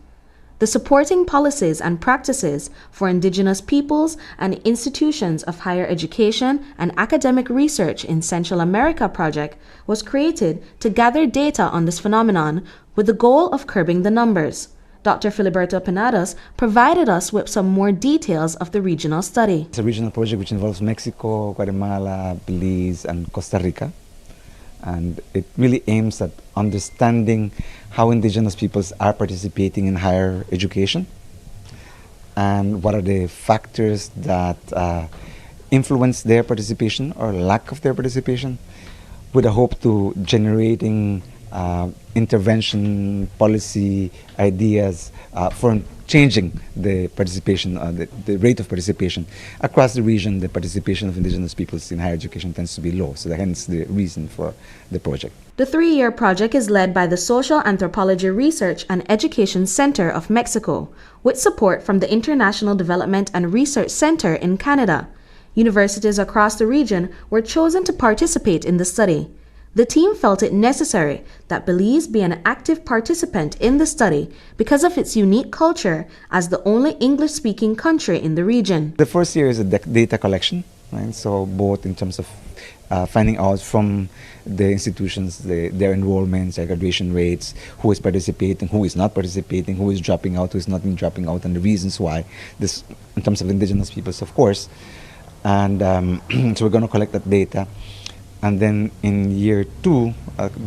Speaker 9: The Supporting Policies and Practices for Indigenous Peoples and Institutions of Higher Education and Academic Research in Central America project was created to gather data on this phenomenon with the goal of curbing the numbers. Dr. Filiberto Penados provided us with some more details of the regional study.
Speaker 20: It's a regional project which involves Mexico, Guatemala, Belize, and Costa Rica. And it really aims at understanding how Indigenous peoples are participating in higher education and what are the factors that influence their participation or lack of their participation, with a hope to generating intervention policy ideas for changing the participation, the rate of participation. Across the region, the participation of indigenous peoples in higher education tends to be low, so hence the reason for the project.
Speaker 9: The 3-year project is led by the Social Anthropology Research and Education Center of Mexico, with support from the International Development and Research Center in Canada. Universities across the region were chosen to participate in the study. The team felt it necessary that Belize be an active participant in the study because of its unique culture as the only English-speaking country in the region.
Speaker 20: The first year is a data collection, right? So both in terms of finding out from the institutions their enrollments, their graduation rates, who is participating, who is not participating, who is dropping out, who is not dropping out, and the reasons why. This in terms of indigenous peoples, of course. And so we're going to collect that data. And then in year 2,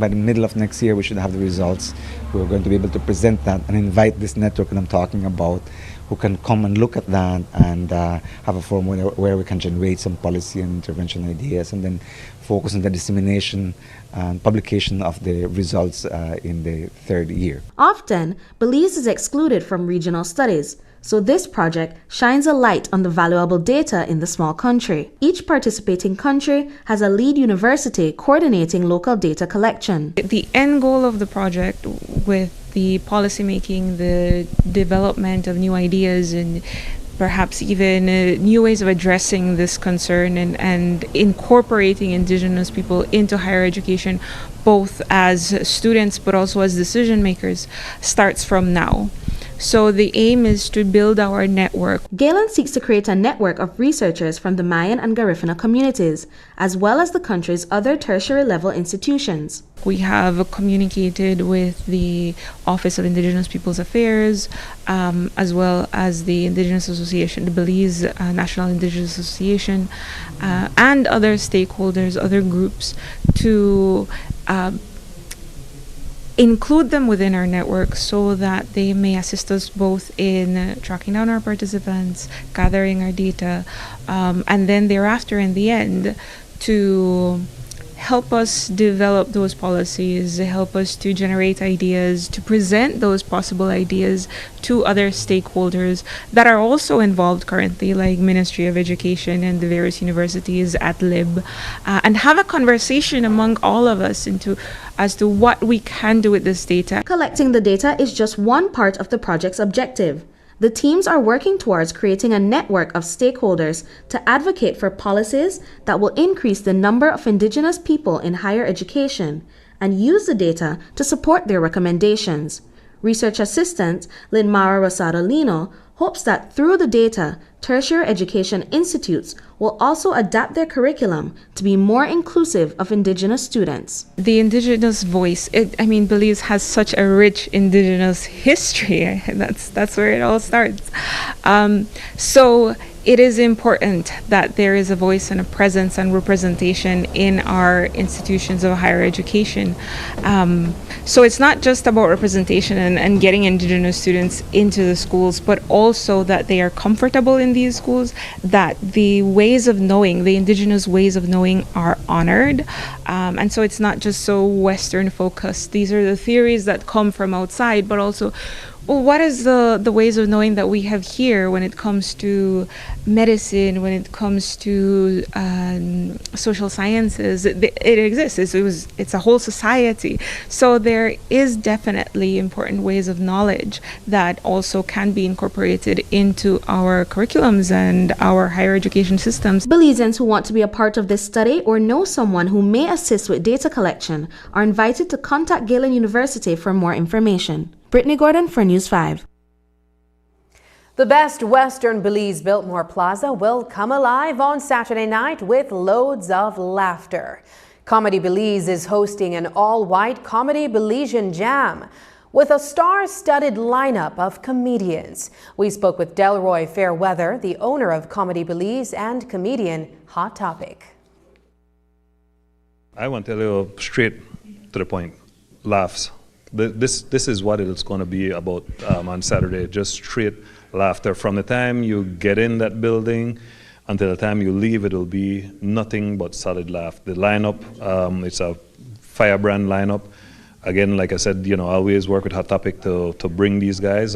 Speaker 20: by the middle of next year, we should have the results. We're going to be able to present that and invite this network that I'm talking about, who can come and look at that and have a forum where we can generate some policy and intervention ideas, and then focus on the dissemination and publication of the results in the 3rd year.
Speaker 9: Often, Belize is excluded from regional studies, so this project shines a light on the valuable data in the small country. Each participating country has a lead university coordinating local data collection.
Speaker 4: The end goal of the project, with the policy making, the development of new ideas, and perhaps even new ways of addressing this concern and incorporating indigenous people into higher education, both as students but also as decision makers, starts from now. So the aim is to build our network.
Speaker 9: Galen seeks to create a network of researchers from the Mayan and Garifuna communities, as well as the country's other tertiary level institutions.
Speaker 4: We have communicated with the Office of Indigenous Peoples Affairs, as well as the Indigenous Association, the Belize National Indigenous Association, and other stakeholders, other groups, to include them within our network so that they may assist us both in tracking down our participants, gathering our data, and then thereafter in the end to help us develop those policies, help us to generate ideas, to present those possible ideas to other stakeholders that are also involved currently, like Ministry of Education and the various universities at LIB, and have a conversation among all of us as to what we can do with this data.
Speaker 9: Collecting the data is just one part of the project's objective. The teams are working towards creating a network of stakeholders to advocate for policies that will increase the number of indigenous people in higher education and use the data to support their recommendations. Research assistant Linmara Rosado Lino hopes that through the data, tertiary education institutes will also adapt their curriculum to be more inclusive of indigenous students.
Speaker 4: The indigenous voice, Belize has such a rich indigenous history. That's where it all starts. So it is important that there is a voice and a presence and representation in our institutions of higher education. So it's not just about representation and getting indigenous students into the schools, but also that they are comfortable in these schools, that the ways of knowing, the indigenous ways of knowing, are honored. And so it's not just so Western focused. These are the theories that come from outside, but also, well, what is the ways of knowing that we have here when it comes to medicine, when it comes to social sciences? It exists. It's a whole society. So there is definitely important ways of knowledge that also can be incorporated into our curriculums and our higher education systems.
Speaker 9: Belizeans who want to be a part of this study or know someone who may assist with data collection are invited to contact Galen University for more information. Brittany Gordon for News 5.
Speaker 1: The Best Western Belize Biltmore Plaza will come alive on Saturday night with loads of laughter. Comedy Belize is hosting an all-white Comedy Belizean Jam with a star-studded lineup of comedians. We spoke with Delroy Fairweather, the owner of Comedy Belize and comedian Hot Topic.
Speaker 7: I want to tell you straight to the point, laughs. This is what it's going to be about on Saturday, just straight laughter. From the time you get in that building until the time you leave, it'll be nothing but solid laugh. The lineup, it's a firebrand lineup. again, like I said, I always work with Hot Topic to bring these guys.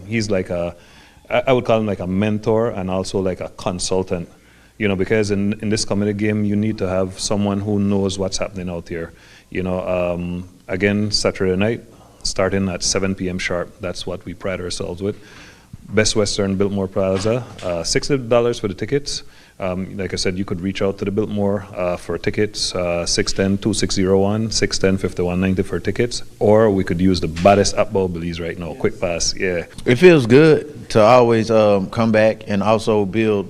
Speaker 7: He's like I would call him like a mentor and also like a consultant, because in this comedy game, you need to have someone who knows what's happening out here. Again, Saturday night, starting at 7 p.m. sharp. That's what we pride ourselves with. Best Western Biltmore Plaza, $60 for the tickets. Like I said, you could reach out to the Biltmore for tickets, 610-2601, 610-5190 for tickets, or we could use the baddest app about Belize right now, Quick Pass, yeah.
Speaker 21: It feels good to always come back and also build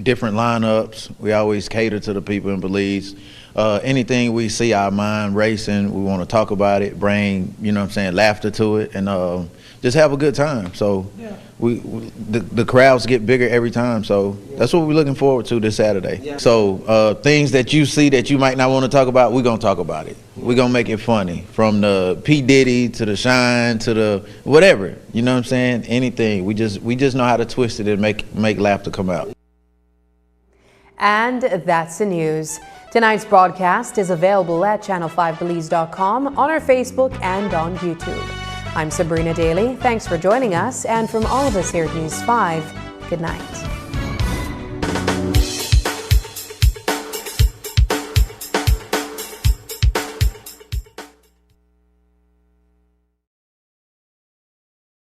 Speaker 21: different lineups. We always cater to the people in Belize. Anything we see our mind racing, we want to talk about it, bring, laughter to it, and just have a good time. So the crowds get bigger every time. So that's what we're looking forward to this Saturday. Yeah. So things that you see that you might not want to talk about, we're going to talk about it. We're going to make it funny. From the P. Diddy to the Shine to the whatever, you know what I'm saying? Anything. We just know how to twist it and make laughter come out.
Speaker 1: And that's the news. Tonight's broadcast is available at channel5belize.com, on our Facebook and on YouTube. I'm Sabrina Daly. Thanks for joining us, and from all of us here at News 5, good night.